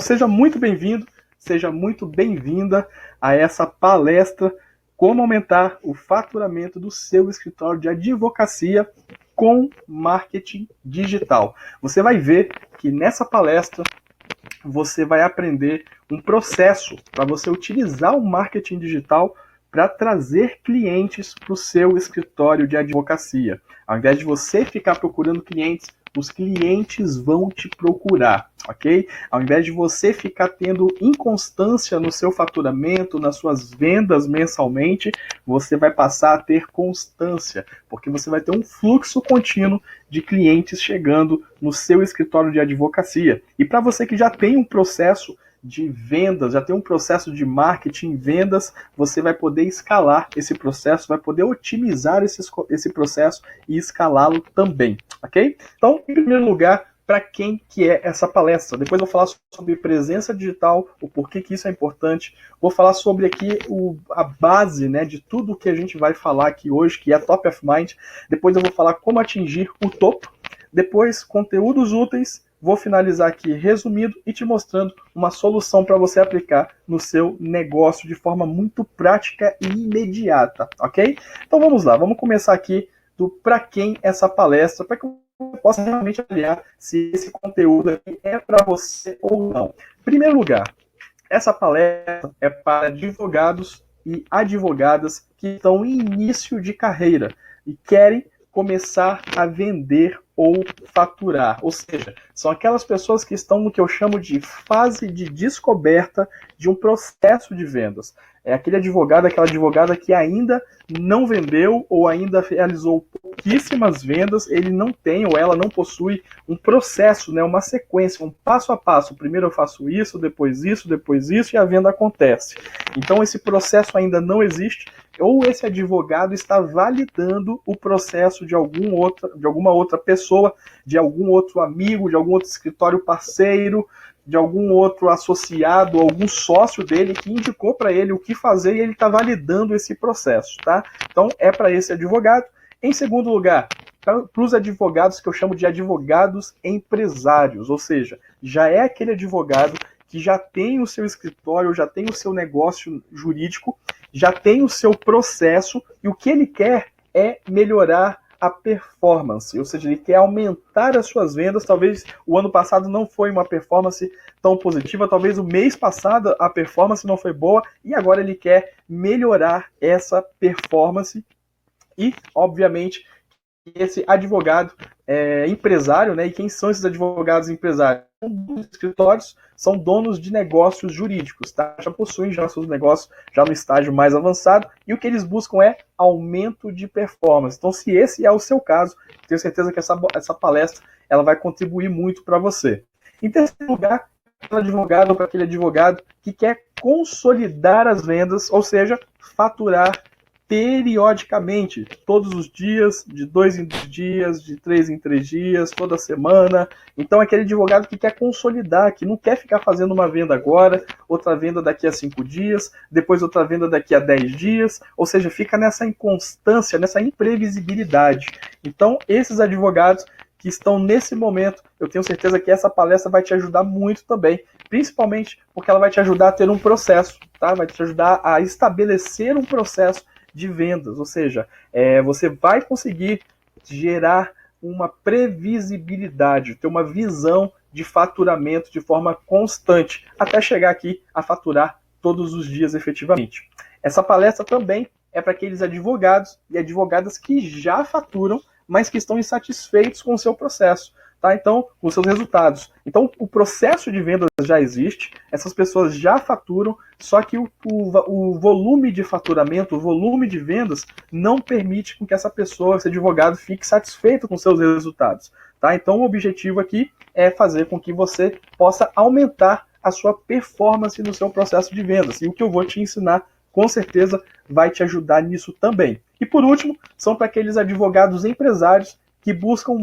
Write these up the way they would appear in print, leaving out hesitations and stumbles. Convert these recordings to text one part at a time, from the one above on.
Seja muito bem-vindo, seja muito bem-vinda a essa palestra Como aumentar o faturamento do seu escritório de advocacia com marketing digital. Você vai ver que nessa palestra você vai aprender um processo para você utilizar o marketing digital para trazer clientes para o seu escritório de advocacia. Ao invés de você ficar procurando clientes, os clientes vão te procurar, ok? Ao invés de você ficar tendo inconstância no seu faturamento, nas suas vendas mensalmente, você vai passar a ter constância, porque você vai ter um fluxo contínuo de clientes chegando no seu escritório de advocacia. E para você que já tem um processo de vendas, já tem um processo de marketing, vendas, você vai poder escalar esse processo, vai poder otimizar esse processo e escalá-lo também, ok? Então, em primeiro lugar, para quem que é essa palestra? Depois eu vou falar sobre presença digital, o porquê que isso é importante. Vou falar sobre aqui a base, né, de tudo que a gente vai falar aqui hoje, que é top of mind. Depois eu vou falar como atingir o topo. Depois, conteúdos úteis. Vou finalizar aqui resumido e te mostrando uma solução para você aplicar no seu negócio de forma muito prática e imediata, ok? Então vamos lá, vamos começar aqui do para quem essa palestra, para que eu possa realmente avaliar se esse conteúdo aqui é para você ou não. Em primeiro lugar, essa palestra é para advogados e advogadas que estão em início de carreira e querem começar a vender ou faturar. Ou seja, são aquelas pessoas que estão no que eu chamo de fase de descoberta de um processo de vendas. É aquele advogado, aquela advogada que ainda não vendeu ou ainda realizou pouquíssimas vendas, ele não tem ou ela não possui um processo, né, uma sequência, um passo a passo. Primeiro eu faço isso, depois isso e a venda acontece. Então esse processo ainda não existe, ou esse advogado está validando o processo de alguma outra pessoa, de algum outro amigo, de algum outro escritório parceiro, de algum outro associado, algum sócio dele que indicou para ele o que fazer e ele está validando esse processo, tá? Então é para esse advogado. Em segundo lugar, para os advogados que eu chamo de advogados empresários, ou seja, já é aquele advogado que já tem o seu escritório, já tem o seu negócio jurídico, já tem o seu processo e o que ele quer é melhorar a performance, ou seja, ele quer aumentar as suas vendas. Talvez o ano passado não foi uma performance tão positiva, talvez o mês passado a performance não foi boa e agora ele quer melhorar essa performance e, obviamente, esse advogado empresário, né? E quem são esses advogados empresários? São donos de escritórios, são donos de negócios jurídicos, tá? Já possuem já seus negócios já no estágio mais avançado e o que eles buscam é aumento de performance. Então, se esse é o seu caso, tenho certeza que essa palestra ela vai contribuir muito para você. Em terceiro lugar, para advogado ou para aquele advogado que quer consolidar as vendas, ou seja, faturar periodicamente, todos os dias, de 2 em 2 dias, de 3 em 3 dias, toda semana. Então, aquele advogado que quer consolidar, que não quer ficar fazendo uma venda agora, outra venda daqui a 5 dias, depois outra venda daqui a 10 dias, ou seja, fica nessa inconstância, nessa imprevisibilidade. Então, esses advogados que estão nesse momento, eu tenho certeza que essa palestra vai te ajudar muito também, principalmente porque ela vai te ajudar a ter um processo, tá? Vai te ajudar a estabelecer um processo de vendas, ou seja, você vai conseguir gerar uma previsibilidade, ter uma visão de faturamento de forma constante, até chegar aqui a faturar todos os dias efetivamente. Essa palestra também é para aqueles advogados e advogadas que já faturam, mas que estão insatisfeitos com o seu processo, tá? Então, com os seus resultados. Então, o processo de vendas já existe, essas pessoas já faturam, só que o volume de faturamento, o volume de vendas, não permite com que essa pessoa, esse advogado, fique satisfeito com seus resultados, tá? Então, o objetivo aqui é fazer com que você possa aumentar a sua performance no seu processo de vendas. E o que eu vou te ensinar, com certeza, vai te ajudar nisso também. E por último, são para aqueles advogados empresários que buscam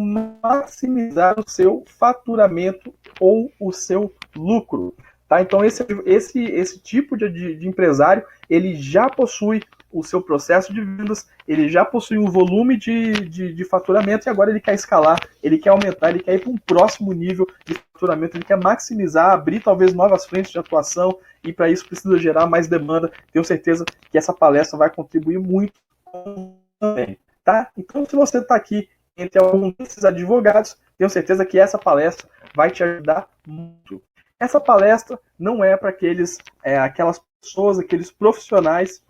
maximizar o seu faturamento ou o seu lucro. Tá? Então esse tipo de empresário, ele já possui o seu processo de vendas, ele já possui um volume de faturamento e agora ele quer escalar, ele quer aumentar, ele quer ir para um próximo nível de faturamento, ele quer maximizar, abrir talvez novas frentes de atuação e para isso precisa gerar mais demanda. Tenho certeza que essa palestra vai contribuir muito também, tá? Então, se você está aqui entre alguns desses advogados, tenho certeza que essa palestra vai te ajudar muito. Essa palestra não é para aquelas pessoas, aqueles profissionais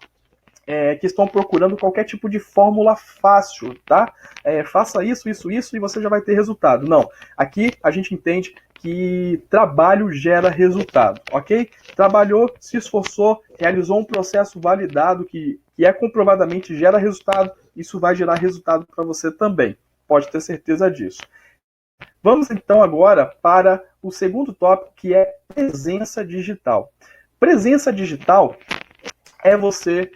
que estão procurando qualquer tipo de fórmula fácil, tá? Faça isso e você já vai ter resultado. Não, aqui a gente entende que trabalho gera resultado, ok? Trabalhou, se esforçou, realizou um processo validado que comprovadamente gera resultado, isso vai gerar resultado para você também, pode ter certeza disso. Vamos então agora para o segundo tópico, que é presença digital. Presença digital é você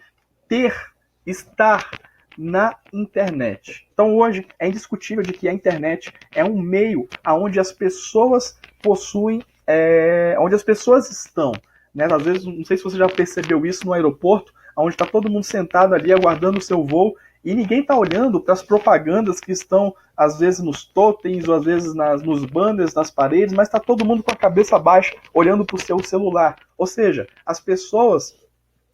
estar na internet. Então hoje é indiscutível de que a internet é um meio onde as pessoas possuem, onde as pessoas estão. Né? Às vezes, não sei se você já percebeu isso no aeroporto, onde está todo mundo sentado ali aguardando o seu voo, e ninguém está olhando para as propagandas que estão, às vezes, nos totens, ou às vezes nos banners, nas paredes, mas está todo mundo com a cabeça baixa, olhando para o seu celular. Ou seja, as pessoas,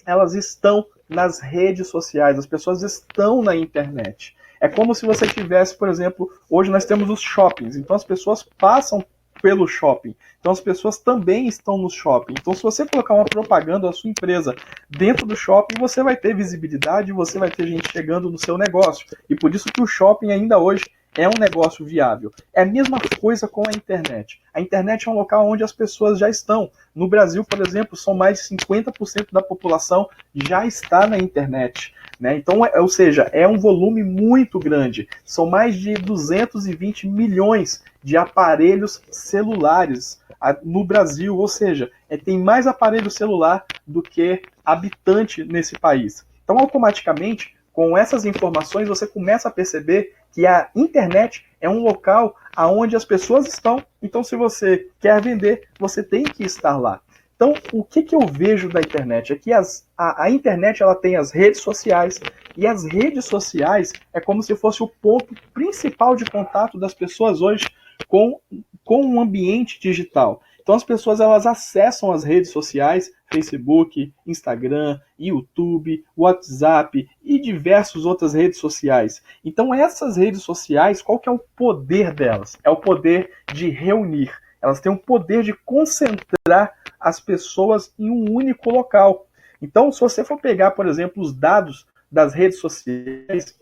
elas estão nas redes sociais, as pessoas estão na internet. É como se você tivesse, por exemplo, hoje nós temos os shoppings, então as pessoas passam pelo shopping. Então as pessoas também estão no shopping. Então se você colocar uma propaganda da sua empresa dentro do shopping, você vai ter visibilidade, você vai ter gente chegando no seu negócio. E por isso que o shopping ainda hoje é um negócio viável. É a mesma coisa com a internet. A internet é um local onde as pessoas já estão. No Brasil, por exemplo, são mais de 50% da população já está na internet. Né? Então, ou seja, é um volume muito grande. São mais de 220 milhões de aparelhos celulares no Brasil. Ou seja, tem mais aparelho celular do que habitante nesse país. Então, automaticamente, com essas informações, você começa a perceber que a internet é um local onde as pessoas estão. Então, se você quer vender, você tem que estar lá. Então, o que eu vejo da internet é que a internet ela tem as redes sociais, e as redes sociais é como se fosse o ponto principal de contato das pessoas hoje com o ambiente digital. Então, as pessoas elas acessam as redes sociais, Facebook, Instagram, YouTube, WhatsApp e diversas outras redes sociais. Então, essas redes sociais, qual que é o poder delas? É o poder de reunir. Elas têm o poder de concentrar as pessoas em um único local. Então, se você for pegar, por exemplo, os dados das redes sociais,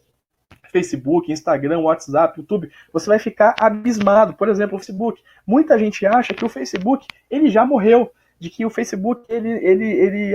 Facebook, Instagram, WhatsApp, YouTube, você vai ficar abismado. Por exemplo, o Facebook. Muita gente acha que o Facebook ele já morreu, de que o Facebook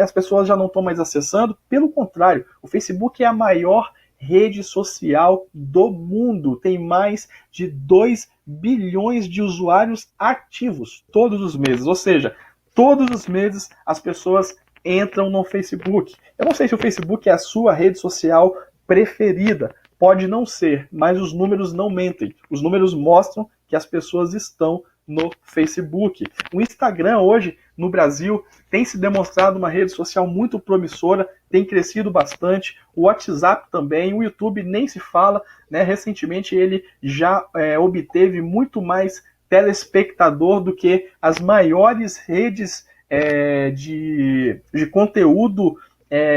as pessoas já não estão mais acessando. Pelo contrário, o Facebook é a maior rede social do mundo. Tem mais de 2 bilhões de usuários ativos todos os meses. Ou seja, todos os meses as pessoas entram no Facebook. Eu não sei se o Facebook é a sua rede social preferida. Pode não ser, mas os números não mentem. Os números mostram que as pessoas estão no Facebook. O Instagram hoje, no Brasil, tem se demonstrado uma rede social muito promissora, tem crescido bastante. O WhatsApp também, o YouTube nem se fala, né? Recentemente ele já obteve muito mais telespectador do que as maiores redes de conteúdo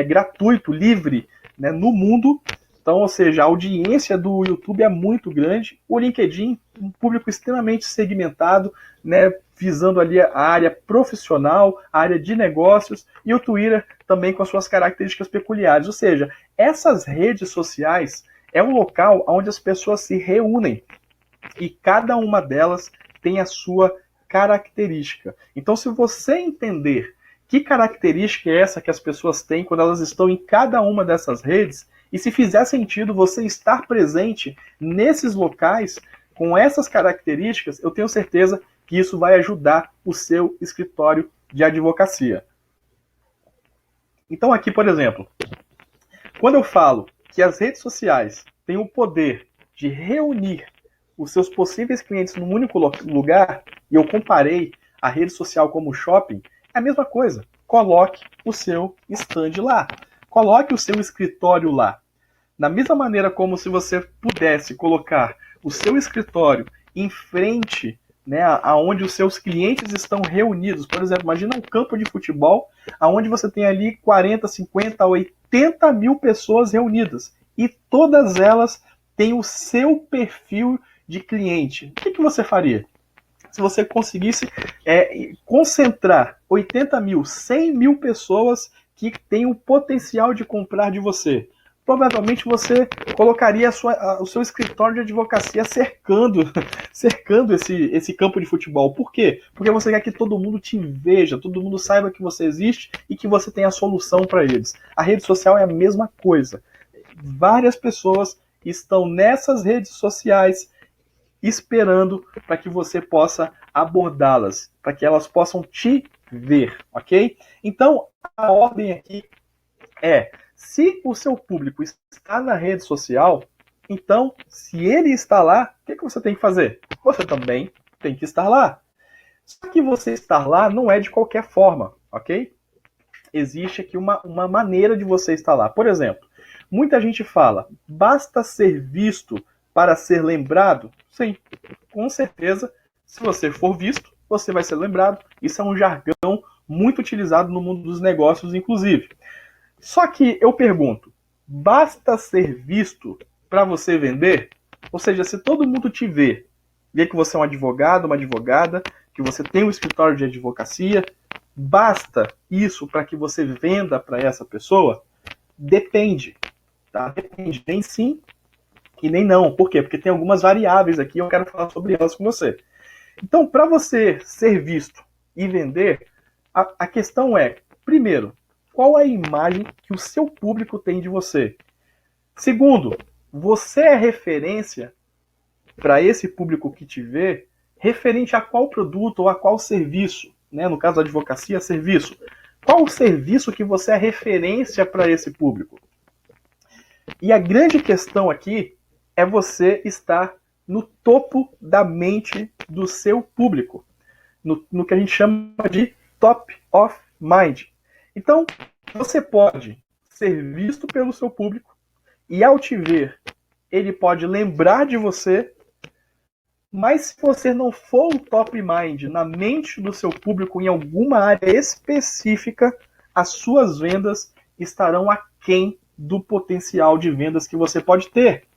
gratuito, livre, né, no mundo. Então, ou seja, a audiência do YouTube é muito grande. O LinkedIn, um público extremamente segmentado, né, visando ali a área profissional, a área de negócios, e o Twitter também com as suas características peculiares. Ou seja, essas redes sociais é um local onde as pessoas se reúnem e cada uma delas tem a sua característica. Então, se você entender que característica é essa que as pessoas têm quando elas estão em cada uma dessas redes, e se fizer sentido você estar presente nesses locais com essas características, eu tenho certeza que isso vai ajudar o seu escritório de advocacia. Então aqui, por exemplo, quando eu falo que as redes sociais têm o poder de reunir os seus possíveis clientes num único lugar, e eu comparei a rede social como shopping, é a mesma coisa. Coloque o seu stand lá. Coloque o seu escritório lá. Da mesma maneira como se você pudesse colocar o seu escritório em frente, né, aonde os seus clientes estão reunidos. Por exemplo, imagina um campo de futebol aonde você tem ali 40, 50, 80 mil pessoas reunidas e todas elas têm o seu perfil de cliente. O que você faria? Se você conseguisse concentrar 80 mil, 100 mil pessoas que têm o potencial de comprar de você, provavelmente você colocaria o seu escritório de advocacia cercando esse campo de futebol. Por quê? Porque você quer que todo mundo te veja, todo mundo saiba que você existe e que você tem a solução para eles. A rede social é a mesma coisa. Várias pessoas estão nessas redes sociais esperando para que você possa abordá-las, para que elas possam te ver, ok? Então, a ordem aqui é: se o seu público está na rede social, então, se ele está lá, o que você tem que fazer? Você também tem que estar lá. Só que você estar lá não é de qualquer forma, ok? Existe aqui uma maneira de você estar lá. Por exemplo, muita gente fala, basta ser visto para ser lembrado? Sim, com certeza, se você for visto, você vai ser lembrado. Isso é um jargão muito utilizado no mundo dos negócios, inclusive. Só que eu pergunto, basta ser visto para você vender? Ou seja, se todo mundo te vê que você é um advogado, uma advogada, que você tem um escritório de advocacia, basta isso para que você venda para essa pessoa? Depende, tá? Depende, nem sim e nem não. Por quê? Porque tem algumas variáveis aqui e eu quero falar sobre elas com você. Então, para você ser visto e vender, a questão é, primeiro, qual é a imagem que o seu público tem de você? Segundo, você é referência para esse público que te vê, referente a qual produto ou a qual serviço, né? No caso da advocacia, serviço. Qual o serviço que você é referência para esse público? E a grande questão aqui é você estar no topo da mente do seu público, no que a gente chama de top of mind. Então, você pode ser visto pelo seu público e, ao te ver, ele pode lembrar de você, mas se você não for o top mind na mente do seu público em alguma área específica, as suas vendas estarão aquém do potencial de vendas que você pode ter.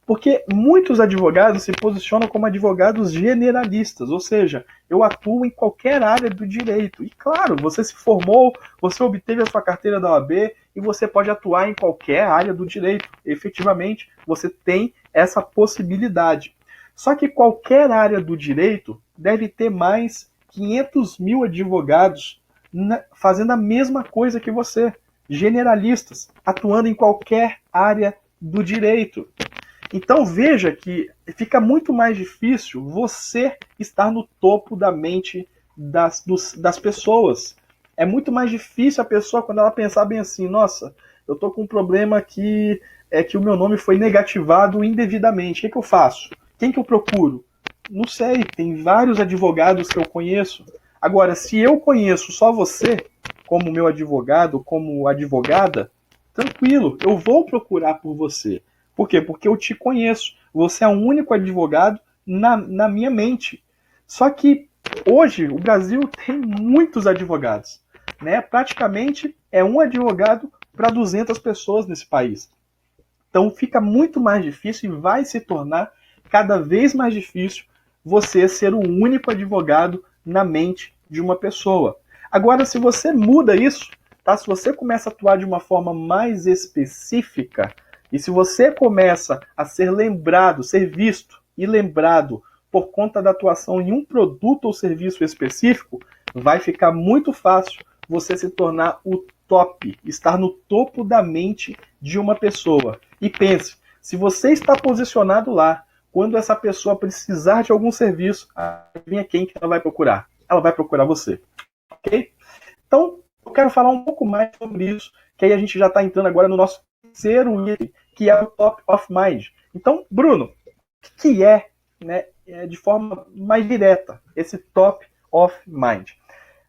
Porque muitos advogados se posicionam como advogados generalistas, ou seja, eu atuo em qualquer área do direito. E claro, você se formou, você obteve a sua carteira da OAB e você pode atuar em qualquer área do direito. Efetivamente, você tem essa possibilidade. Só que qualquer área do direito deve ter mais 500 mil advogados fazendo a mesma coisa que você, generalistas, atuando em qualquer área do direito. Então veja que fica muito mais difícil você estar no topo da mente das pessoas. É muito mais difícil a pessoa, quando ela pensar bem assim, nossa, eu tô com um problema que é que o meu nome foi negativado indevidamente. O que eu faço? Quem que eu procuro? Não sei, tem vários advogados que eu conheço. Agora, se eu conheço só você, como meu advogado, como advogada, tranquilo, eu vou procurar por você. Por quê? Porque eu te conheço. Você é o único advogado na minha mente. Só que hoje o Brasil tem muitos advogados, né? Praticamente é um advogado para 200 pessoas nesse país. Então fica muito mais difícil e vai se tornar cada vez mais difícil você ser o único advogado na mente de uma pessoa. Agora, se você muda isso, tá? Se você começa a atuar de uma forma mais específica, e se você começa a ser lembrado, ser visto e lembrado por conta da atuação em um produto ou serviço específico, vai ficar muito fácil você se tornar o top, estar no topo da mente de uma pessoa. E pense, se você está posicionado lá, quando essa pessoa precisar de algum serviço, adivinha quem que ela vai procurar? Ela vai procurar você. Ok? Então, eu quero falar um pouco mais sobre isso, que aí a gente já está entrando agora no nosso terceiro item, que é o top of mind. Então, Bruno, o que é, né, de forma mais direta, esse top of mind?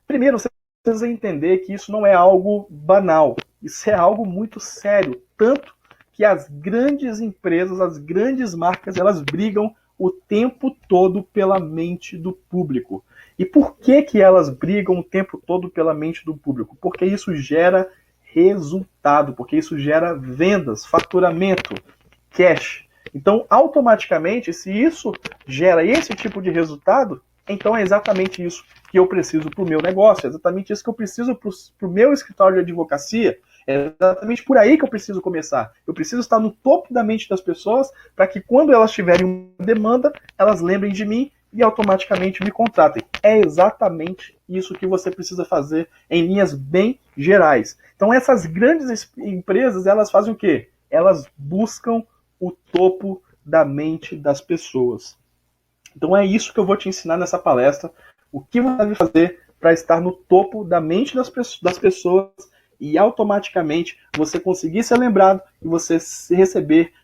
Primeiro, você precisa entender que isso não é algo banal. Isso é algo muito sério, tanto que as grandes empresas, as grandes marcas, elas brigam o tempo todo pela mente do público. E por que elas brigam o tempo todo pela mente do público? Porque isso gera resultado, porque isso gera vendas, faturamento, cash. Então, automaticamente, se isso gera esse tipo de resultado, então é exatamente isso que eu preciso para o meu negócio, é exatamente isso que eu preciso para o meu escritório de advocacia, é exatamente por aí que eu preciso começar. Eu preciso estar no topo da mente das pessoas para que quando elas tiverem uma demanda, elas lembrem de mim e automaticamente me contratem. É exatamente isso que você precisa fazer em linhas bem gerais. Então essas grandes empresas, elas fazem o quê? Elas buscam o topo da mente das pessoas. Então é isso que eu vou te ensinar nessa palestra. O que você deve fazer para estar no topo da mente das pessoas e automaticamente você conseguir ser lembrado e você receber,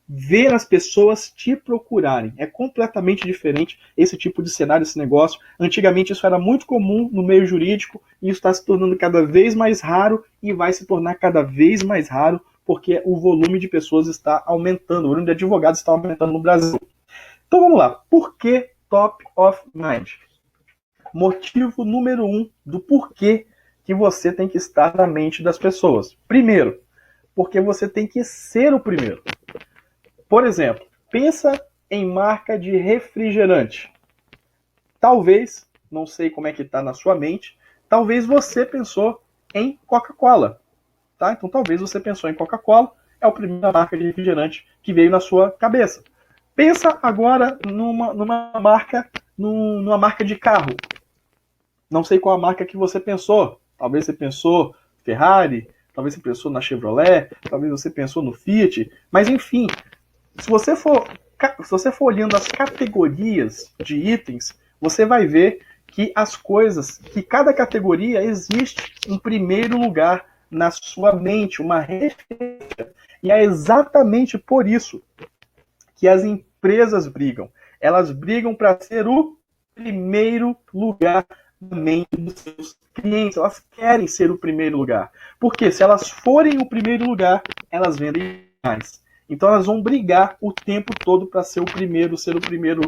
ver as pessoas te procurarem. É completamente diferente esse tipo de cenário, esse negócio. Antigamente isso era muito comum no meio jurídico e isso está se tornando cada vez mais raro e vai se tornar cada vez mais raro porque o volume de pessoas está aumentando, o volume de advogados está aumentando no Brasil. Então vamos lá. Por que top of mind? Motivo número 1 do porquê que você tem que estar na mente das pessoas. Primeiro, porque você tem que ser o primeiro. Por exemplo, pensa em marca de refrigerante. Talvez, não sei como é que está na sua mente, talvez você pensou em Coca-Cola. Tá? Então talvez você pensou em Coca-Cola, é a primeira marca de refrigerante que veio na sua cabeça. Pensa agora numa marca de carro. Não sei qual a marca que você pensou. Talvez você pensou Ferrari, talvez você pensou na Chevrolet, talvez você pensou no Fiat. Mas enfim, se você for olhando as categorias de itens, você vai ver que as coisas, que cada categoria existe um primeiro lugar na sua mente, uma referência. E é exatamente por isso que as empresas brigam. Elas brigam para ser o primeiro lugar na mente dos seus clientes. Elas querem ser o primeiro lugar. Porque se elas forem o primeiro lugar, elas vendem mais. Então elas vão brigar o tempo todo para ser o primeiro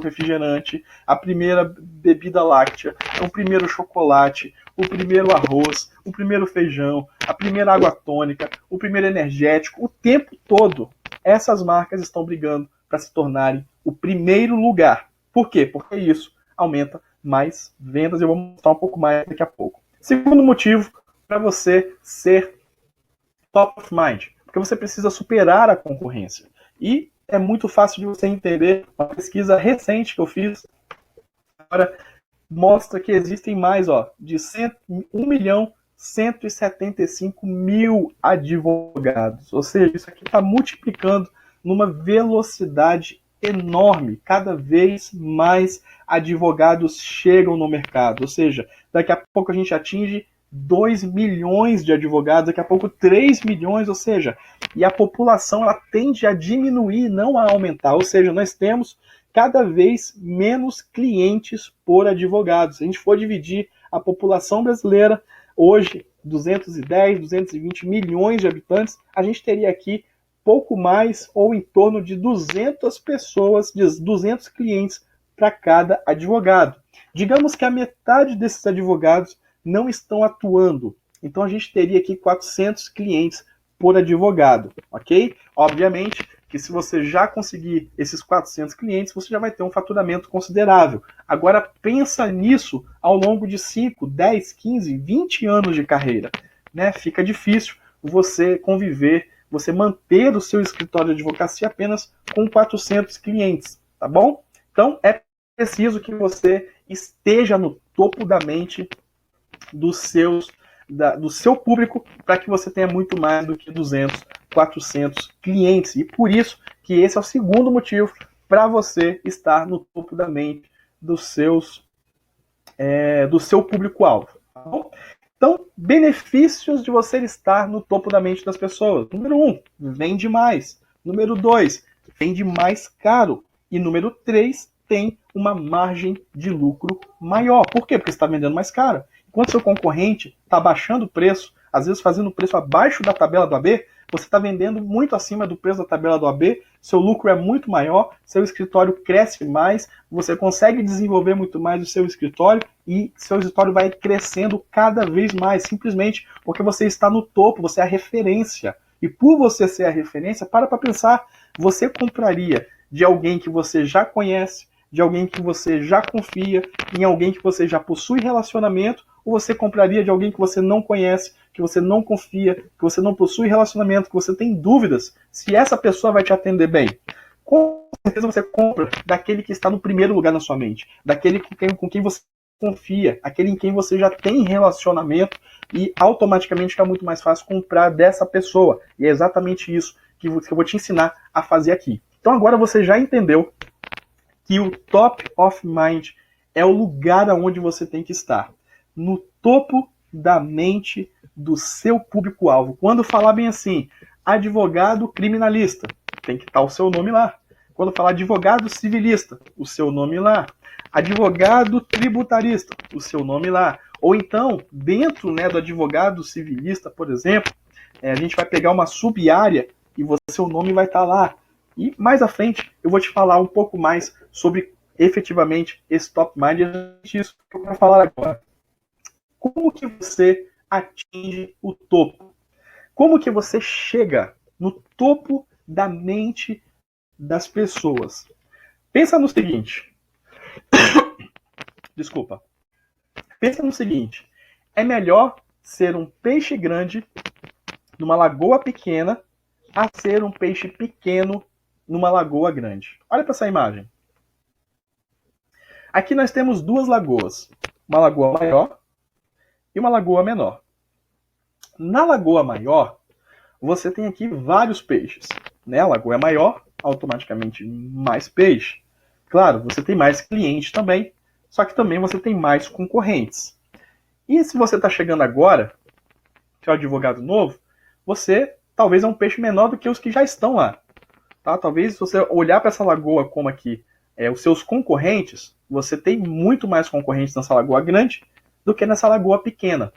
refrigerante, a primeira bebida láctea, o primeiro chocolate, o primeiro arroz, o primeiro feijão, a primeira água tônica, o primeiro energético. O tempo todo essas marcas estão brigando para se tornarem o primeiro lugar. Por quê? Porque isso aumenta mais vendas. Eu vou mostrar um pouco mais daqui a pouco. Segundo motivo para você ser top of mind, porque você precisa superar a concorrência. E é muito fácil de você entender. Uma pesquisa recente que eu fiz agora mostra que existem mais de 1.175.000 advogados. Ou seja, isso aqui está multiplicando numa velocidade enorme. Cada vez mais advogados chegam no mercado. Ou seja, daqui a pouco a gente atinge 2 milhões de advogados, daqui a pouco 3 milhões, ou seja, e a população ela tende a diminuir, não a aumentar. Ou seja, nós temos cada vez menos clientes por advogados. Se a gente for dividir a população brasileira, hoje, 210, 220 milhões de habitantes, a gente teria aqui pouco mais ou em torno de 200 pessoas, 200 clientes para cada advogado. Digamos que a metade desses advogados não estão atuando. Então a gente teria aqui 400 clientes por advogado, ok? Obviamente que se você já conseguir esses 400 clientes, você já vai ter um faturamento considerável. Agora pensa nisso ao longo de 5, 10, 15, 20 anos de carreira. Né? Fica difícil você conviver, você manter o seu escritório de advocacia apenas com 400 clientes, tá bom? Então é preciso que você esteja no topo da mente do seu público para que você tenha muito mais do que 200, 400 clientes. E por isso que esse é o segundo motivo para você estar no topo da mente do seu público-alvo. Tá bom? Então, benefícios de você estar no topo da mente das pessoas. Número 1, vende mais. Número 2, vende mais caro. E número 3, tem uma margem de lucro maior. Por quê? Porque você está vendendo mais caro. Enquanto seu concorrente está baixando o preço, às vezes fazendo preço abaixo da tabela do AB, você está vendendo muito acima do preço da tabela do AB, seu lucro é muito maior, seu escritório cresce mais, você consegue desenvolver muito mais o seu escritório e seu escritório vai crescendo cada vez mais, simplesmente porque você está no topo, você é a referência. E por você ser a referência, para pensar, você compraria de alguém que você já conhece, de alguém que você já confia, em alguém que você já possui relacionamento, ou você compraria de alguém que você não conhece, que você não confia, que você não possui relacionamento, que você tem dúvidas se essa pessoa vai te atender bem? Com certeza você compra daquele que está no primeiro lugar na sua mente, daquele com quem você confia, aquele em quem você já tem relacionamento e automaticamente fica muito mais fácil comprar dessa pessoa. E é exatamente isso que eu vou te ensinar a fazer aqui. Então agora você já entendeu que o top of mind é o lugar onde você tem que estar. No topo da mente do seu público-alvo. Quando falar bem assim, advogado criminalista, tem que estar o seu nome lá. Quando falar advogado civilista, o seu nome lá. Advogado tributarista, o seu nome lá. Ou então, dentro, né, do advogado civilista, por exemplo, a gente vai pegar uma sub-área e seu nome vai estar lá. E mais à frente eu vou te falar um pouco mais sobre efetivamente esse top mind, isso que eu quero falar agora. Como que você atinge o topo? Como que você chega no topo da mente das pessoas? Pensa no seguinte. Desculpa. Pensa no seguinte. É melhor ser um peixe grande numa lagoa pequena a ser um peixe pequeno numa lagoa grande. Olha para essa imagem. Aqui nós temos duas lagoas. Uma lagoa maior e uma lagoa menor. Na lagoa maior, você tem aqui vários peixes. Né? A lagoa é maior, automaticamente mais peixe. Claro, você tem mais clientes também, só que também você tem mais concorrentes. E se você está chegando agora, que é um advogado novo, você talvez é um peixe menor do que os que já estão lá. Tá? Talvez se você olhar para essa lagoa como aqui, os seus concorrentes, você tem muito mais concorrentes nessa lagoa grande do que nessa lagoa pequena.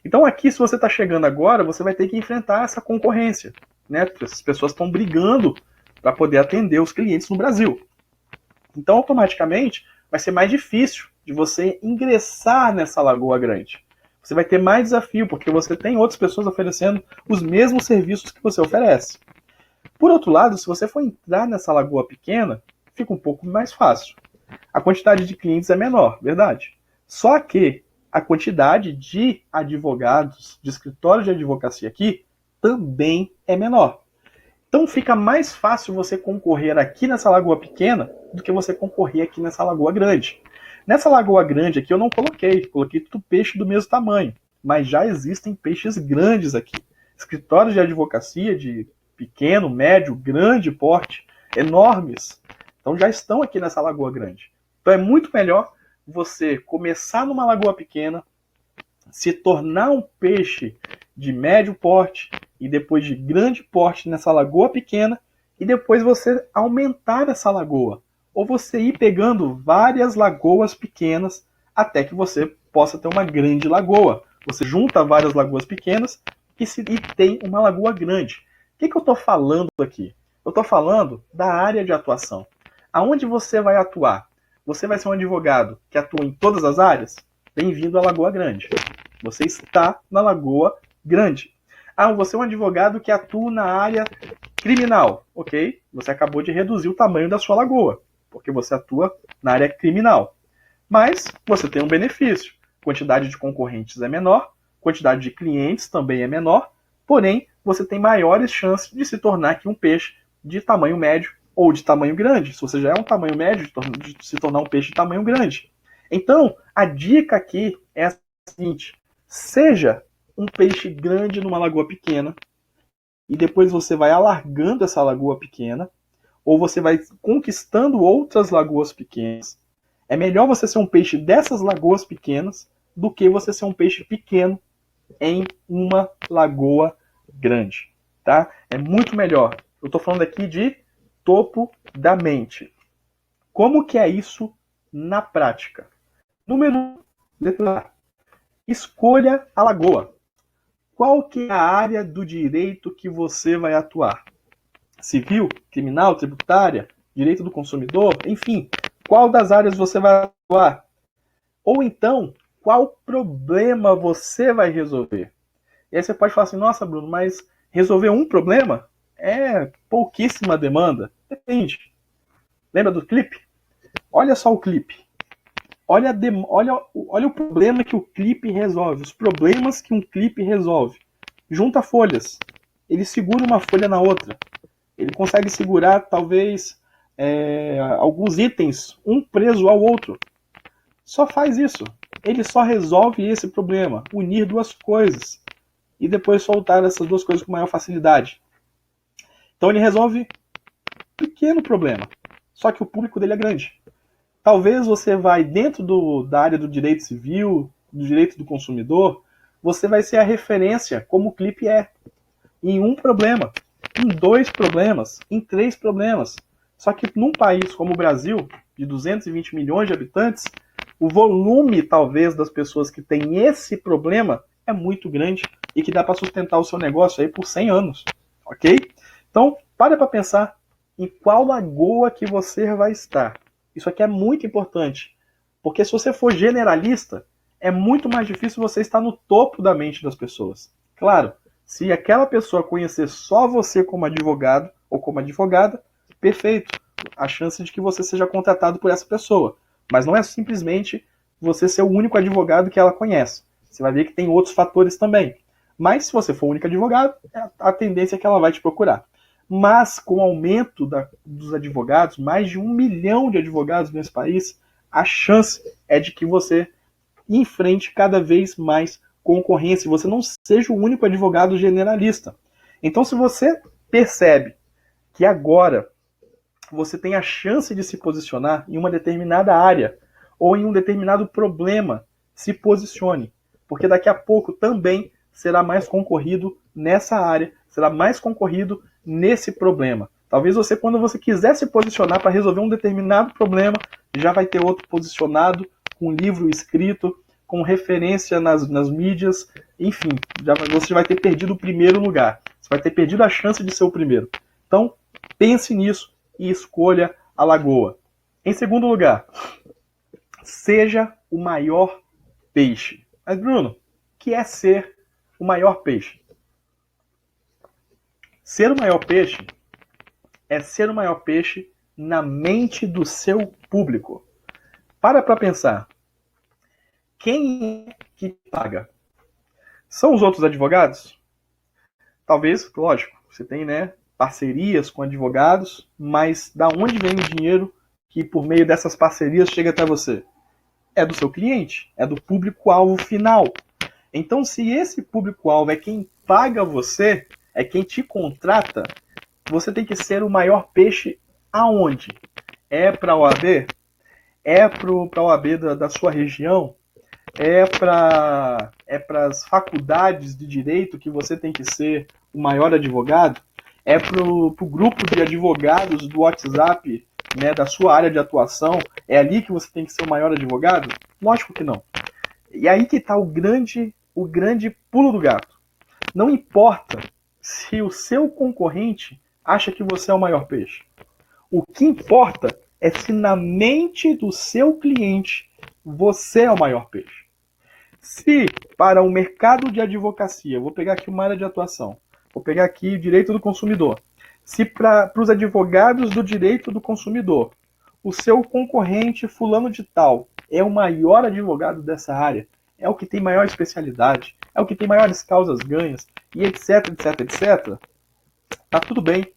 Então aqui, se você está chegando agora, você vai ter que enfrentar essa concorrência. Né? Porque essas pessoas estão brigando para poder atender os clientes no Brasil. Então, automaticamente, vai ser mais difícil de você ingressar nessa lagoa grande. Você vai ter mais desafio, porque você tem outras pessoas oferecendo os mesmos serviços que você oferece. Por outro lado, se você for entrar nessa lagoa pequena, fica um pouco mais fácil. A quantidade de clientes é menor, verdade? Só que a quantidade de advogados, de escritórios de advocacia aqui, também é menor. Então fica mais fácil você concorrer aqui nessa lagoa pequena do que você concorrer aqui nessa lagoa grande. Nessa lagoa grande aqui eu não coloquei tudo peixe do mesmo tamanho, mas já existem peixes grandes aqui. Escritórios de advocacia de pequeno, médio, grande porte, enormes, então já estão aqui nessa lagoa grande. Então é muito melhor você começar numa lagoa pequena, se tornar um peixe de médio porte e depois de grande porte nessa lagoa pequena e depois você aumentar essa lagoa. Ou você ir pegando várias lagoas pequenas até que você possa ter uma grande lagoa. Você junta várias lagoas pequenas e tem uma lagoa grande. O que eu estou falando aqui? Eu estou falando da área de atuação. Aonde você vai atuar? Você vai ser um advogado que atua em todas as áreas? Bem-vindo à Lagoa Grande. Você está na Lagoa Grande. Ah, você é um advogado que atua na área criminal. Ok, você acabou de reduzir o tamanho da sua lagoa, porque você atua na área criminal. Mas você tem um benefício. Quantidade de concorrentes é menor, quantidade de clientes também é menor, porém, você tem maiores chances de se tornar aqui um peixe de tamanho médio ou de tamanho grande. Se você já é um tamanho médio, de se tornar um peixe de tamanho grande. Então, a dica aqui é a seguinte: seja um peixe grande numa lagoa pequena, e depois você vai alargando essa lagoa pequena, ou você vai conquistando outras lagoas pequenas. É melhor você ser um peixe dessas lagoas pequenas do que você ser um peixe pequeno em uma lagoa grande. Tá? É muito melhor. Eu estou falando aqui de topo da mente. Como que é isso na prática? Número 1, letra A. Escolha a lagoa. qual que é a área do direito que você vai atuar? Civil, criminal, tributária, direito do consumidor, enfim, qual das áreas você vai atuar? Ou então, qual problema você vai resolver? E aí você pode falar assim, nossa, Bruno, mas resolver um problema é pouquíssima demanda. Depende. Lembra do clipe? Olha só o clipe. Olha o problema que o clipe resolve, os problemas que um clipe resolve. Junta folhas. Ele segura uma folha na outra. Ele consegue segurar, talvez, alguns itens, um preso ao outro. Só faz isso. Ele só resolve esse problema, unir duas coisas e depois soltar essas duas coisas com maior facilidade. Então ele resolve um pequeno problema, só que o público dele é grande. Talvez você vai dentro da área do direito civil, do direito do consumidor, você vai ser a referência como o clipe é. Em um problema, em dois problemas, em três problemas. Só que num país como o Brasil, de 220 milhões de habitantes, o volume, talvez, das pessoas que têm esse problema é muito grande e que dá para sustentar o seu negócio aí por 100 anos, ok? Então, para pensar em qual lagoa que você vai estar. Isso aqui é muito importante, porque se você for generalista, é muito mais difícil você estar no topo da mente das pessoas. Claro, se aquela pessoa conhecer só você como advogado ou como advogada, perfeito. A chance de que você seja contratado por essa pessoa. Mas não é simplesmente você ser o único advogado que ela conhece. Você vai ver que tem outros fatores também. Mas se você for o único advogado, a tendência é que ela vai te procurar. Mas com o aumento dos advogados, mais de 1 milhão de advogados nesse país, a chance é de que você enfrente cada vez mais concorrência e você não seja o único advogado generalista. Então, se você percebe que agora você tem a chance de se posicionar em uma determinada área ou em um determinado problema, se posicione, porque daqui a pouco também será mais concorrido nessa área, será mais concorrido nesse problema. Talvez você, quando você quiser se posicionar para resolver um determinado problema, já vai ter outro posicionado, com livro escrito, com referência nas mídias, enfim, você vai ter perdido o primeiro lugar. Você vai ter perdido a chance de ser o primeiro. Então, pense nisso e escolha a lagoa. Em segundo lugar, seja o maior peixe. Mas, Bruno, o que é ser o maior peixe? Ser o maior peixe é ser o maior peixe na mente do seu público. Para pensar. Quem é que paga? São os outros advogados? Talvez, lógico, você tem, parcerias com advogados, mas da onde vem o dinheiro que por meio dessas parcerias chega até você? É do seu cliente, é do público-alvo final. Então, se esse público-alvo é quem paga você, é quem te contrata, você tem que ser o maior peixe aonde? É para a OAB? É para a OAB da sua região? É para as faculdades de direito que você tem que ser o maior advogado? É para o grupo de advogados do WhatsApp, da sua área de atuação? É ali que você tem que ser o maior advogado? Lógico que não. E aí que está o grande pulo do gato. Não importa se o seu concorrente acha que você é o maior peixe. O que importa é se na mente do seu cliente você é o maior peixe. Se para o mercado de advocacia, vou pegar aqui uma área de atuação, vou pegar aqui o direito do consumidor. Se para os advogados do direito do consumidor, o seu concorrente fulano de tal é o maior advogado dessa área, é o que tem maior especialidade, é o que tem maiores causas ganhas, e etc, etc, etc, tá tudo bem.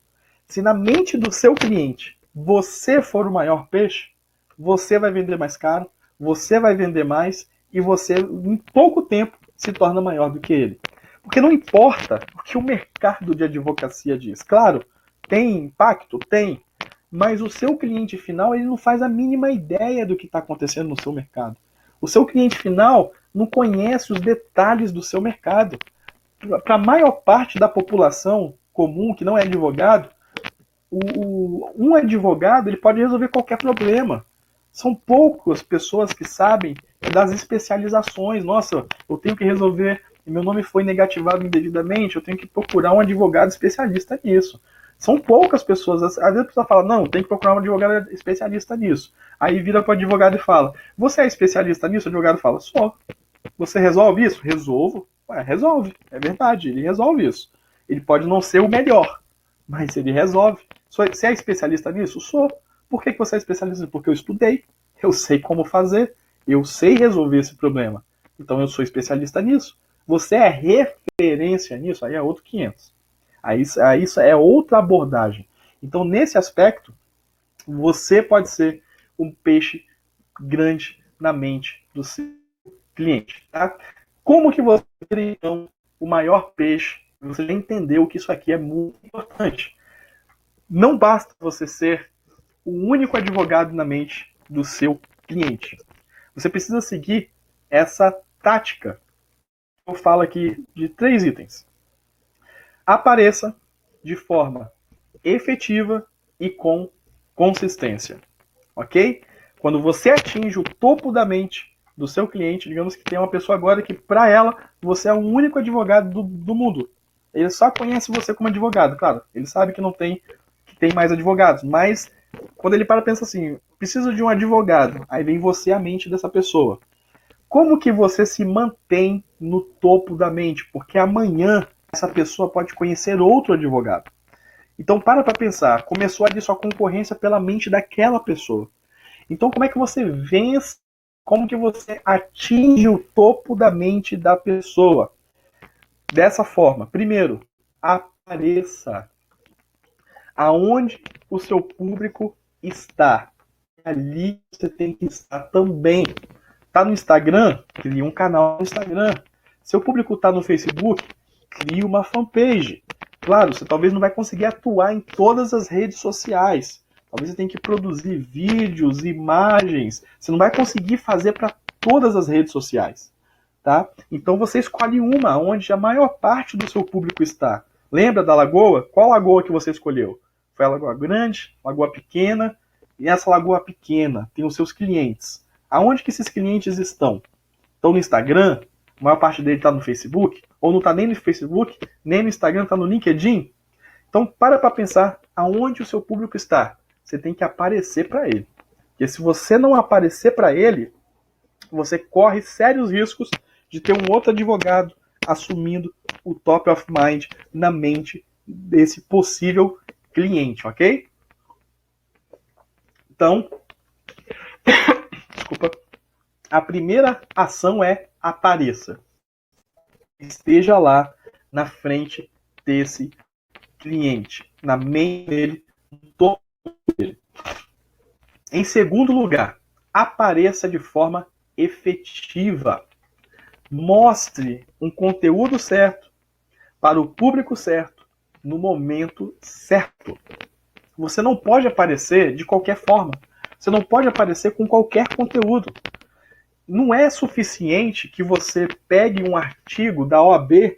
Se na mente do seu cliente você for o maior peixe, você vai vender mais caro, você vai vender mais e você, em pouco tempo, se torna maior do que ele. Porque não importa o que o mercado de advocacia diz. Claro, tem impacto? Tem. Mas o seu cliente final ele não faz a mínima ideia do que está acontecendo no seu mercado. O seu cliente final não conhece os detalhes do seu mercado. Para a maior parte da população comum, que não é advogado, um advogado ele pode resolver qualquer problema. São poucas pessoas que sabem das especializações. Nossa, eu tenho que resolver e meu nome foi negativado indevidamente, eu tenho que procurar um advogado especialista nisso. São poucas pessoas, às vezes a pessoa fala, não, tem que procurar um advogado especialista nisso. Aí vira para o advogado e fala, você é especialista nisso? O advogado fala, sou. Você resolve isso? Resolvo. Ué, resolve, é verdade, ele resolve isso. Ele pode não ser o melhor, mas ele resolve. Você é especialista nisso? Sou. Por que você é especialista nisso? Porque eu estudei, eu sei como fazer, eu sei resolver esse problema. Então eu sou especialista nisso. Você é referência nisso? Aí é outro 500. Aí isso é outra abordagem. Então, nesse aspecto, você pode ser um peixe grande na mente do seu cliente. Tá? Como que você cria, então, o maior peixe? Você já entendeu que isso aqui é muito importante. Não basta você ser o único advogado na mente do seu cliente. Você precisa seguir essa tática. Eu falo aqui de 3 itens. Apareça de forma efetiva e com consistência. Ok? Quando você atinge o topo da mente do seu cliente, digamos que tem uma pessoa agora que, para ela, você é o único advogado do mundo. Ele só conhece você como advogado. Claro, ele sabe que não tem, que tem mais advogados, mas quando ele para e pensa assim, preciso de um advogado, aí vem você à mente dessa pessoa. Como que você se mantém no topo da mente? Porque amanhã essa pessoa pode conhecer outro advogado. Então para pensar, começou ali sua concorrência pela mente daquela pessoa. Então como é que você vence, como que você atinge o topo da mente da pessoa? Dessa forma, primeiro, apareça aonde o seu público está. Ali você tem que estar também. Tá no Instagram? Crie um canal no Instagram. Seu público está no Facebook? Crie uma fanpage. Claro, você talvez não vai conseguir atuar em todas as redes sociais. Talvez você tenha que produzir vídeos, imagens. Você não vai conseguir fazer para todas as redes sociais. Tá? Então você escolhe uma onde a maior parte do seu público está. Lembra da lagoa? Qual lagoa que você escolheu? Foi a Lagoa Grande, Lagoa Pequena, e essa Lagoa Pequena tem os seus clientes. Aonde que esses clientes estão? Estão no Instagram? A maior parte dele está no Facebook? Ou não está nem no Facebook, nem no Instagram, está no LinkedIn? Então para pensar aonde o seu público está. Você tem que aparecer para ele. Porque se você não aparecer para ele, você corre sérios riscos de ter um outro advogado assumindo o top of mind na mente desse possível cliente, ok? Então, desculpa, a primeira ação é apareça. Esteja lá na frente desse cliente, na mente dele, no topo dele. Em segundo lugar, apareça de forma efetiva. Mostre um conteúdo certo para o público certo no momento certo. Você não pode aparecer de qualquer forma. Você não pode aparecer com qualquer conteúdo. Não é suficiente que você pegue um artigo da OAB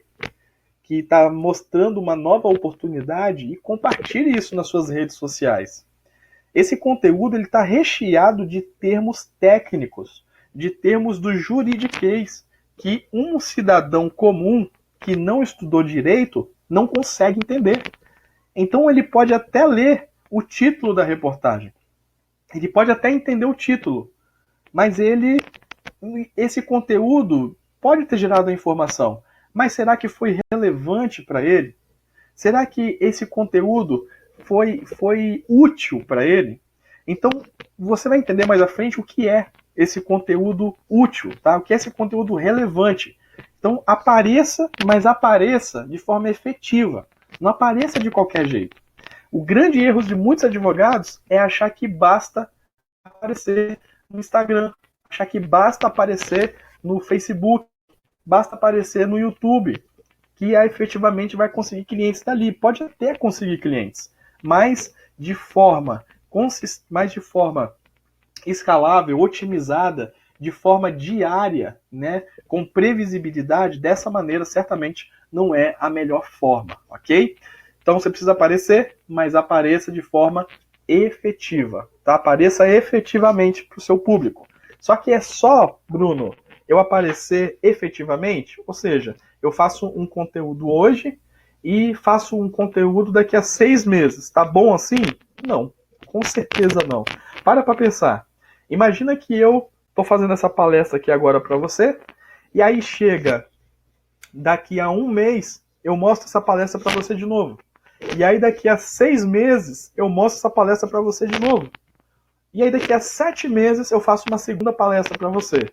que está mostrando uma nova oportunidade e compartilhe isso nas suas redes sociais. Esse conteúdo está recheado de termos técnicos, de termos do juridiquês, que um cidadão comum que não estudou direito não consegue entender. Então ele pode até ler o título da reportagem. Ele pode até entender o título, mas esse conteúdo pode ter gerado a informação, mas será que foi relevante para ele? Será que esse conteúdo foi útil para ele? Então, você vai entender mais à frente o que é esse conteúdo útil, tá? O que é esse conteúdo relevante. Então, apareça, mas apareça de forma efetiva. Não apareça de qualquer jeito. O grande erro de muitos advogados é achar que basta aparecer no Instagram, achar que basta aparecer no Facebook, basta aparecer no YouTube, que efetivamente vai conseguir clientes dali. Pode até conseguir clientes, mas de forma escalável, otimizada, de forma diária, né, com previsibilidade. Dessa maneira, certamente não é a melhor forma, ok? Então você precisa aparecer, mas apareça de forma efetiva, tá? Apareça efetivamente para o seu público. Só que é só, Bruno, eu aparecer efetivamente? Ou seja, eu faço um conteúdo hoje e faço um conteúdo daqui a 6 meses. Tá bom assim? Não, com certeza não. Para pensar. Imagina que eu estou fazendo essa palestra aqui agora para você, e aí chega daqui a um mês, eu mostro essa palestra para você de novo. E aí daqui a 6 meses, eu mostro essa palestra para você de novo. E aí daqui a 7 meses, eu faço uma segunda palestra para você.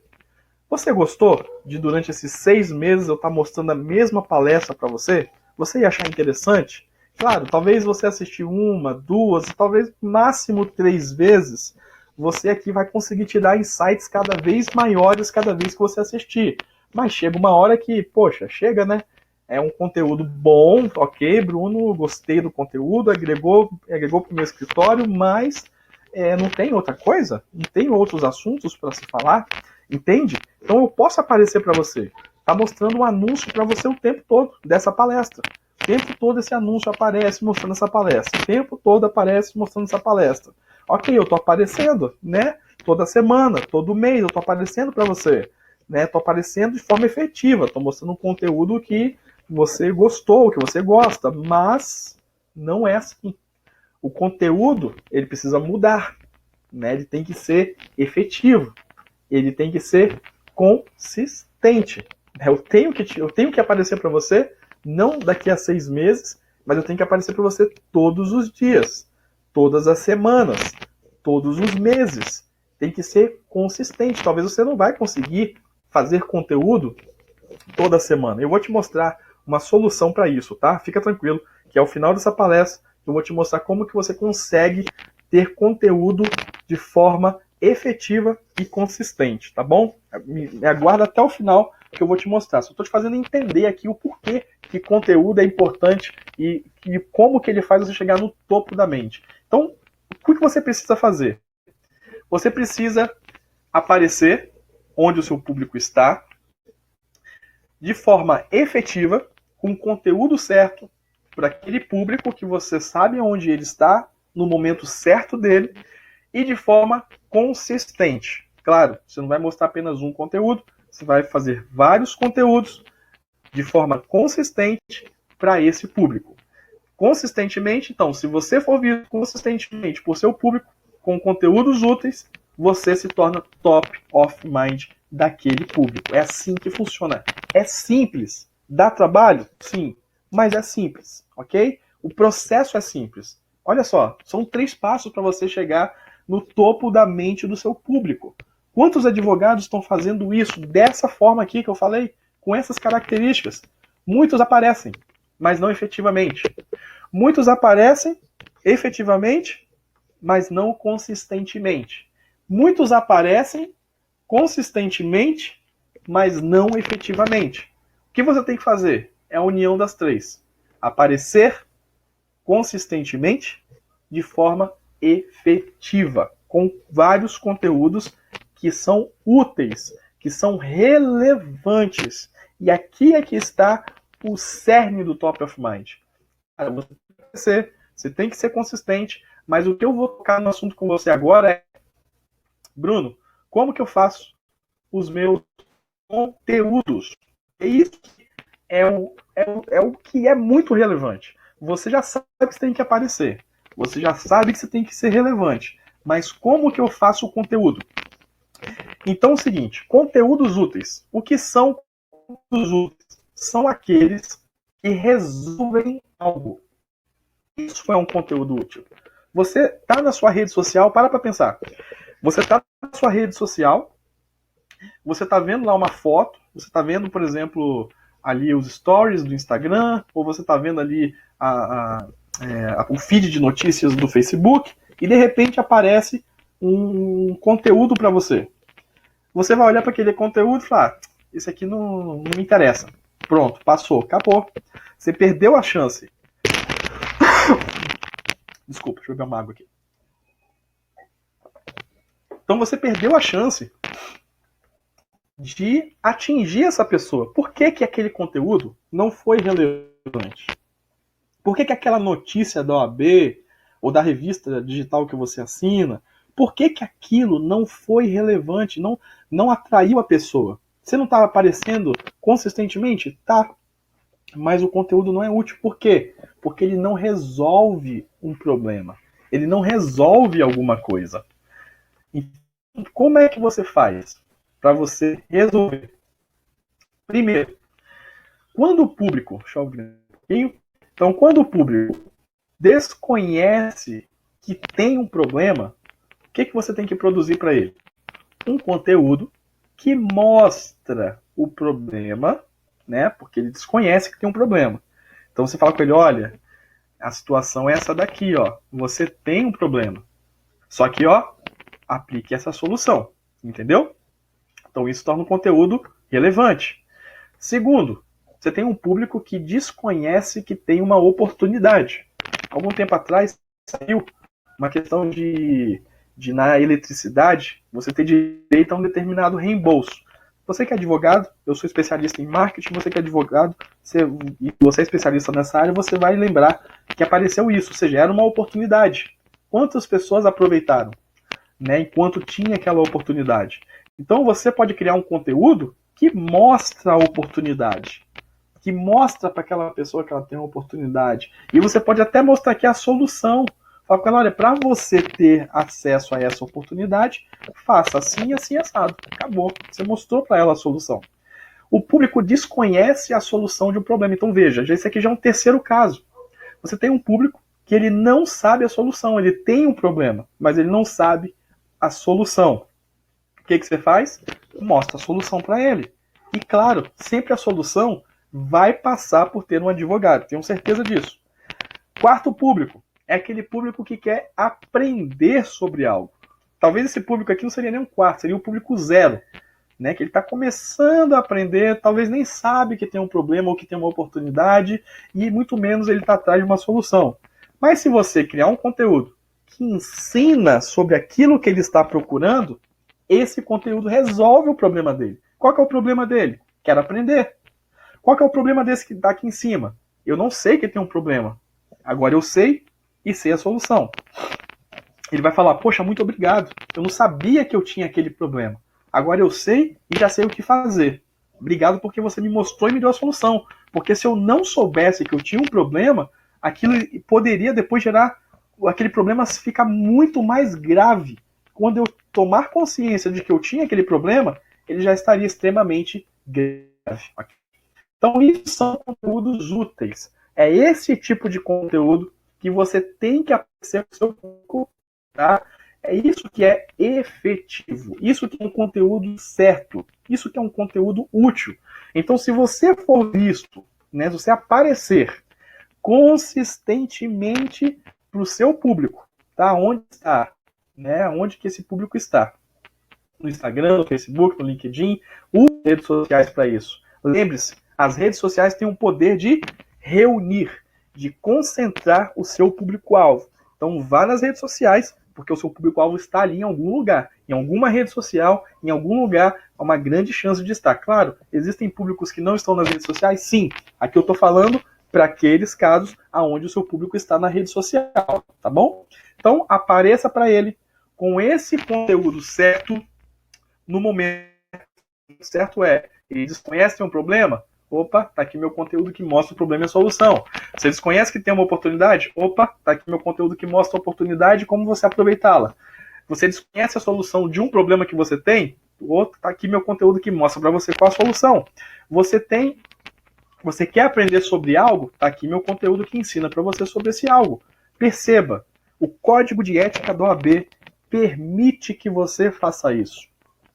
Você gostou de durante esses 6 meses eu estar mostrando a mesma palestra para você? Você ia achar interessante? Claro, talvez você assistir uma, duas, talvez máximo 3 vezes, você aqui vai conseguir te dar insights cada vez maiores cada vez que você assistir. Mas chega uma hora que, poxa, chega, né? É um conteúdo bom, ok, Bruno, gostei do conteúdo, agregou para o meu escritório, mas não tem outra coisa? Não tem outros assuntos para se falar? Entende? Então eu posso aparecer para você. Tá mostrando um anúncio para você o tempo todo dessa palestra. O tempo todo esse anúncio aparece mostrando essa palestra. O tempo todo aparece mostrando essa palestra. Ok, eu tô aparecendo, né? Toda semana, todo mês eu tô aparecendo para você. Né? Tô aparecendo de forma efetiva. Tô mostrando um conteúdo que você gostou, que você gosta. Mas não é assim. O conteúdo, ele precisa mudar. Né? Ele tem que ser efetivo. Ele tem que ser consistente. Eu tenho que aparecer para você, não daqui a 6 meses, mas eu tenho que aparecer para você todos os dias, todas as semanas, todos os meses. Tem que ser consistente. Talvez você não vai conseguir fazer conteúdo toda semana. Eu vou te mostrar uma solução para isso, tá? Fica tranquilo, que ao final dessa palestra eu vou te mostrar como que você consegue ter conteúdo de forma efetiva e consistente, tá bom? Me aguarda até o final que eu vou te mostrar. Só estou te fazendo entender aqui o porquê que conteúdo é importante e como que ele faz você chegar no topo da mente. Então, o que você precisa fazer? Você precisa aparecer onde o seu público está, de forma efetiva, com o conteúdo certo, para aquele público que você sabe onde ele está, no momento certo dele, e de forma consistente. Claro, você não vai mostrar apenas um conteúdo, você vai fazer vários conteúdos de forma consistente para esse público. Consistentemente, então, se você for visto consistentemente por seu público com conteúdos úteis, você se torna top of mind daquele público. É assim que funciona. É simples. Dá trabalho? Sim, mas é simples, ok? O processo é simples. Olha só, são 3 passos para você chegar no topo da mente do seu público. Quantos advogados estão fazendo isso dessa forma aqui que eu falei? Com essas características? Muitos aparecem, mas não efetivamente. Muitos aparecem efetivamente, mas não consistentemente. Muitos aparecem consistentemente, mas não efetivamente. O que você tem que fazer? É a união das 3. Aparecer consistentemente, de forma efetiva, com vários conteúdos que são úteis, que são relevantes. E aqui é que está o cerne do Top of Mind. Você tem que ser consistente, mas o que eu vou tocar no assunto com você agora é, Bruno, como que eu faço os meus conteúdos? E isso é o que é muito relevante. Você já sabe que você tem que aparecer. Você já sabe que você tem que ser relevante. Mas como que eu faço o conteúdo? Então é o seguinte, conteúdos úteis. O que são conteúdos úteis? São aqueles que resolvem algo. Isso é um conteúdo útil. Você está na sua rede social, para pensar. Você está na sua rede social, você está vendo lá uma foto, você está vendo, por exemplo, ali os stories do Instagram, ou você está vendo ali o feed de notícias do Facebook, e de repente aparece um conteúdo para você. Você vai olhar para aquele conteúdo e falar, isso aqui não me interessa. Pronto, passou, acabou. Você perdeu a chance. Desculpa, deixa eu beber uma água aqui. Então você perdeu a chance de atingir essa pessoa. Por que aquele conteúdo não foi relevante? Por que aquela notícia da OAB ou da revista digital que você assina, por que aquilo não foi relevante, não atraiu a pessoa? Você não está aparecendo consistentemente? Tá. Mas o conteúdo não é útil. Por quê? Porque ele não resolve um problema. Ele não resolve alguma coisa. Então, como é que você faz para você resolver? Primeiro, quando o público... Deixa eu abrir um pouquinho. Então, quando o público desconhece que tem um problema, o que você tem que produzir para ele? Um conteúdo que mostra o problema, né? Porque ele desconhece que tem um problema. Então você fala com ele, olha, a situação é essa daqui, ó. Você tem um problema. Só que, ó, aplique essa solução. Entendeu? Então isso torna o conteúdo relevante. Segundo, você tem um público que desconhece que tem uma oportunidade. Algum tempo atrás saiu uma questão de na eletricidade, você ter direito a um determinado reembolso. Você que é advogado, eu sou especialista em marketing, você que é advogado, e você é especialista nessa área, você vai lembrar que apareceu isso, ou seja, era uma oportunidade. Quantas pessoas aproveitaram, né, enquanto tinha aquela oportunidade? Então você pode criar um conteúdo que mostra a oportunidade, que mostra para aquela pessoa que ela tem uma oportunidade. E você pode até mostrar aqui a solução. Fala com ela, olha, para você ter acesso a essa oportunidade, faça assim, assim, assado. Acabou. Você mostrou para ela a solução. O público desconhece a solução de um problema. Então veja, esse aqui já é um terceiro caso. Você tem um público que ele não sabe a solução. Ele tem um problema, mas ele não sabe a solução. O que você faz? Mostra a solução para ele. E claro, sempre a solução vai passar por ter um advogado. Tenho certeza disso. Quarto público. É aquele público que quer aprender sobre algo. Talvez esse público aqui não seria nem um quarto, seria o público zero, né? Que ele está começando a aprender, talvez nem sabe que tem um problema ou que tem uma oportunidade, e muito menos ele está atrás de uma solução. Mas se você criar um conteúdo que ensina sobre aquilo que ele está procurando, esse conteúdo resolve o problema dele. Qual que é o problema dele? Quero aprender. Qual que é o problema desse que está aqui em cima? Eu não sei que tem um problema. Agora eu sei e sei a solução. Ele vai falar, poxa, muito obrigado. Eu não sabia que eu tinha aquele problema. Agora eu sei e já sei o que fazer. Obrigado porque você me mostrou e me deu a solução. Porque se eu não soubesse que eu tinha um problema, aquilo poderia depois gerar... Aquele problema ficar muito mais grave. Quando eu tomar consciência de que eu tinha aquele problema, ele já estaria extremamente grave. Então isso são conteúdos úteis. É esse tipo de conteúdo que você tem que aparecer no seu público, tá? É isso que é efetivo, isso que é um conteúdo certo, isso que é um conteúdo útil. Então, se você for visto, né, se você aparecer consistentemente para o seu público, tá? Onde está, né? Onde que esse público está? No Instagram, no Facebook, no LinkedIn, use redes sociais para isso. Lembre-se, as redes sociais têm o poder de reunir, de concentrar o seu público-alvo. Então vá nas redes sociais, porque o seu público-alvo está ali em algum lugar. Em alguma rede social, em algum lugar, há uma grande chance de estar. Claro, existem públicos que não estão nas redes sociais? Sim. Aqui eu estou falando para aqueles casos onde o seu público está na rede social, tá bom? Então apareça para ele com esse conteúdo certo, no momento certo ele desconhece um problema? Opa, tá aqui meu conteúdo que mostra o problema e a solução. Você desconhece que tem uma oportunidade? Opa, tá aqui meu conteúdo que mostra a oportunidade e como você aproveitá-la. Você desconhece a solução de um problema que você tem? Tá aqui meu conteúdo que mostra para você qual a solução. Você quer aprender sobre algo? Tá aqui meu conteúdo que ensina para você sobre esse algo. Perceba, o Código de Ética da OAB permite que você faça isso.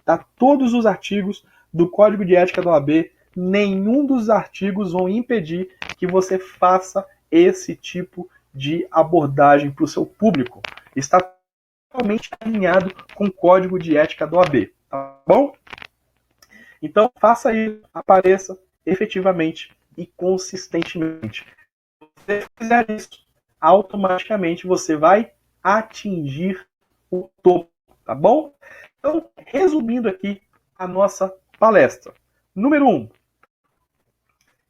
Tá? Todos os artigos do Código de Ética da OAB, nenhum dos artigos vão impedir que você faça esse tipo de abordagem para o seu público. Está totalmente alinhado com o Código de Ética da OAB. Tá bom? Então, faça isso, apareça efetivamente e consistentemente. Se você fizer isso, automaticamente você vai atingir o topo. Tá bom? Então, resumindo aqui a nossa palestra. Número 1.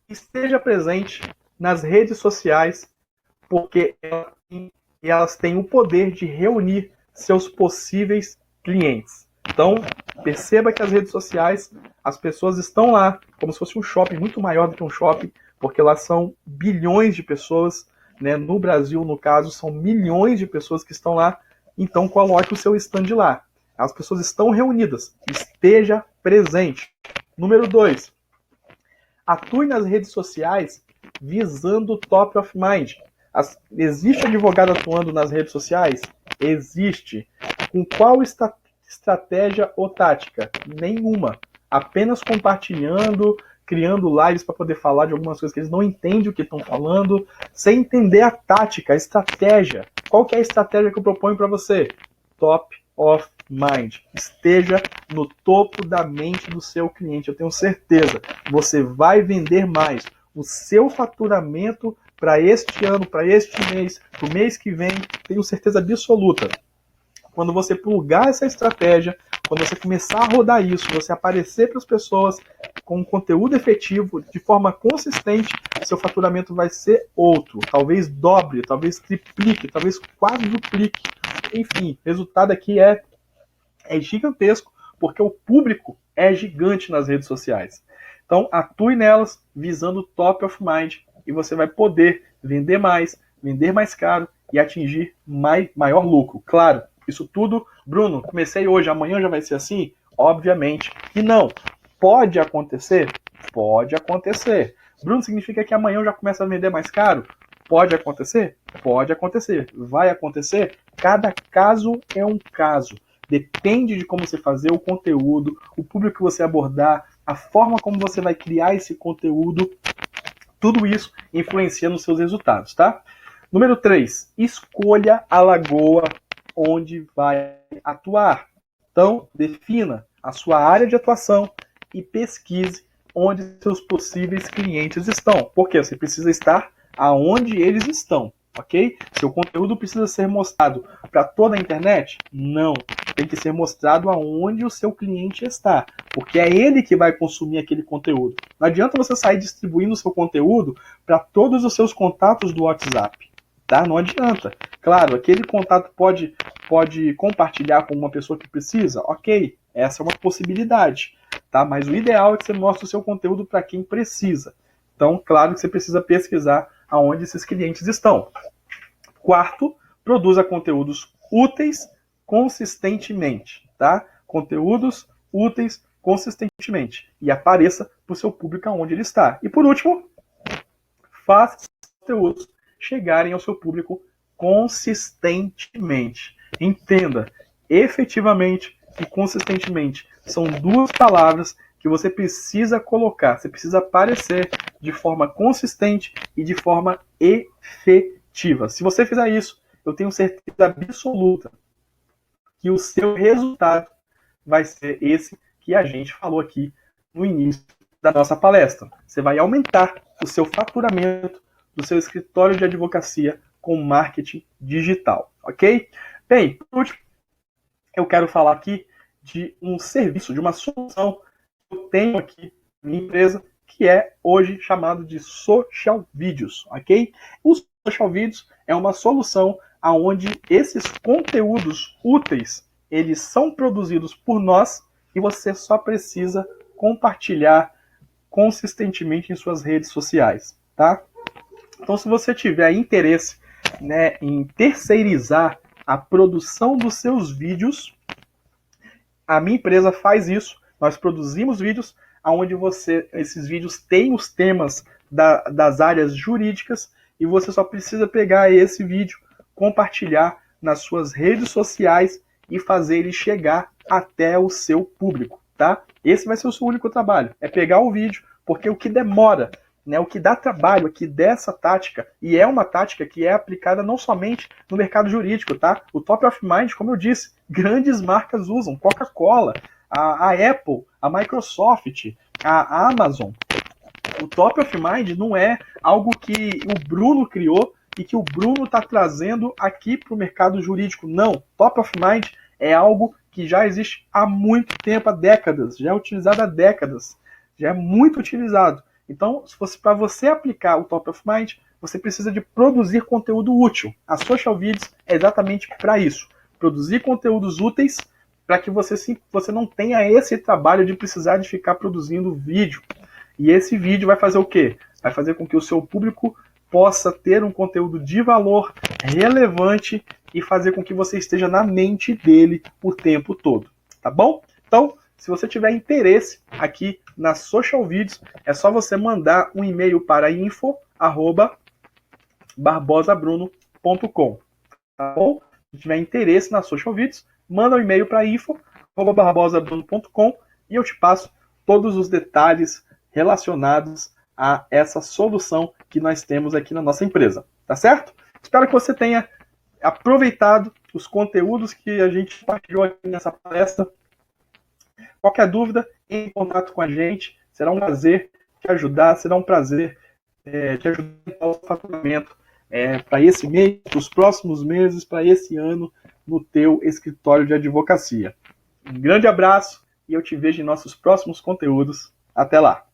Esteja presente nas redes sociais, porque elas têm o poder de reunir seus possíveis clientes. Então, Perceba que as redes sociais, as pessoas estão lá como se fosse um shopping, muito maior do que um shopping, porque lá são bilhões de pessoas, né? No Brasil, no caso, são milhões de pessoas que estão lá. Então coloque o seu stand lá. As pessoas estão reunidas, esteja presente. Número 2, atue nas redes sociais visando o top of mind. Existe advogado atuando nas redes sociais? Existe. Com qual estratégia ou tática? Nenhuma. Apenas compartilhando, criando lives para poder falar de algumas coisas que eles não entendem o que estão falando, sem entender a tática, a estratégia. Qual que é a estratégia que eu proponho para você? Top of mind. Esteja no topo da mente do seu cliente. Eu tenho certeza. Você vai vender mais. O seu faturamento para este ano, para este mês, para o mês que vem, tenho certeza absoluta. Quando você plugar essa estratégia, quando você começar a rodar isso, você aparecer para as pessoas com um conteúdo efetivo, de forma consistente, seu faturamento vai ser outro. Talvez dobre, talvez triplique, talvez quadruplique. Enfim, o resultado aqui é gigantesco, porque o público é gigante nas redes sociais. Então, atue nelas visando o top of mind e você vai poder vender mais caro e atingir maior lucro. Claro, isso tudo, Bruno, comecei hoje, amanhã já vai ser assim? Obviamente que não. Pode acontecer? Pode acontecer. Bruno, significa que amanhã eu já começo a vender mais caro? Pode acontecer? Pode acontecer. Vai acontecer? Cada caso é um caso. Depende de como você fazer o conteúdo, o público que você abordar, a forma como você vai criar esse conteúdo, tudo isso influencia nos seus resultados, tá? Número 3, escolha a lagoa onde vai atuar. Então, defina a sua área de atuação e pesquise onde seus possíveis clientes estão. Porque você precisa estar aonde eles estão, ok? Seu conteúdo precisa ser mostrado para toda a internet? Não. Tem que ser mostrado aonde o seu cliente está, porque é ele que vai consumir aquele conteúdo. Não adianta você sair distribuindo o seu conteúdo para todos os seus contatos do WhatsApp, tá? Não adianta. Claro, aquele contato pode compartilhar com uma pessoa que precisa, ok, essa é uma possibilidade, tá? Mas o ideal é que você mostre o seu conteúdo para quem precisa. Então, claro que você precisa pesquisar aonde esses clientes estão. Quarto, produza conteúdos úteis consistentemente, tá? Conteúdos úteis consistentemente e apareça para o seu público aonde ele está. E por último, faça esses conteúdos chegarem ao seu público consistentemente. Entenda, efetivamente e consistentemente são duas palavras que você precisa colocar, você precisa aparecer de forma consistente e de forma efetiva. Se você fizer isso, eu tenho certeza absoluta que o seu resultado vai ser esse que a gente falou aqui no início da nossa palestra. Você vai aumentar o seu faturamento do seu escritório de advocacia com marketing digital, ok? Bem, por último, eu quero falar aqui de um serviço, de uma solução que eu tenho aqui na minha empresa, que é hoje chamado de Social Videos, ok? O Social Videos é uma solução onde esses conteúdos úteis, eles são produzidos por nós e você só precisa compartilhar consistentemente em suas redes sociais, tá? Então, se você tiver interesse, né, em terceirizar a produção dos seus vídeos, a minha empresa faz isso. Nós produzimos vídeos onde esses vídeos têm os temas das áreas jurídicas e você só precisa pegar esse vídeo, compartilhar nas suas redes sociais e fazer ele chegar até o seu público, tá? Esse vai ser o seu único trabalho, é pegar o vídeo, porque o que demora, né, o que dá trabalho aqui dessa tática, e é uma tática que é aplicada não somente no mercado jurídico, tá? O Top of Mind, como eu disse, grandes marcas usam, Coca-Cola, a Apple, a Microsoft, a Amazon. O Top of Mind não é algo que o Bruno criou e que o Bruno está trazendo aqui para o mercado jurídico. Não, Top of Mind é algo que já existe há muito tempo, há décadas, já é utilizado há décadas, já é muito utilizado. Então, para você aplicar o Top of Mind, você precisa de produzir conteúdo útil. A Social Videos é exatamente para isso. Produzir conteúdos úteis para que você não tenha esse trabalho de precisar de ficar produzindo vídeo. E esse vídeo vai fazer o quê? Vai fazer com que o seu público possa ter um conteúdo de valor relevante e fazer com que você esteja na mente dele o tempo todo, tá bom? Então, se você tiver interesse aqui na Social Vídeos, é só você mandar um e-mail para info@barbosabruno.com, tá bom? Se tiver interesse na Social Vídeos, manda um e-mail para info@barbosabruno.com e eu te passo todos os detalhes relacionados a essa solução que nós temos aqui na nossa empresa, tá certo? Espero que você tenha aproveitado os conteúdos que a gente compartilhou aqui nessa palestra. Qualquer dúvida, entre em contato com a gente. Será um prazer te ajudar, será um prazer te ajudar no faturamento para esse mês, para os próximos meses, para esse ano, no teu escritório de advocacia. Um grande abraço e eu te vejo em nossos próximos conteúdos. Até lá!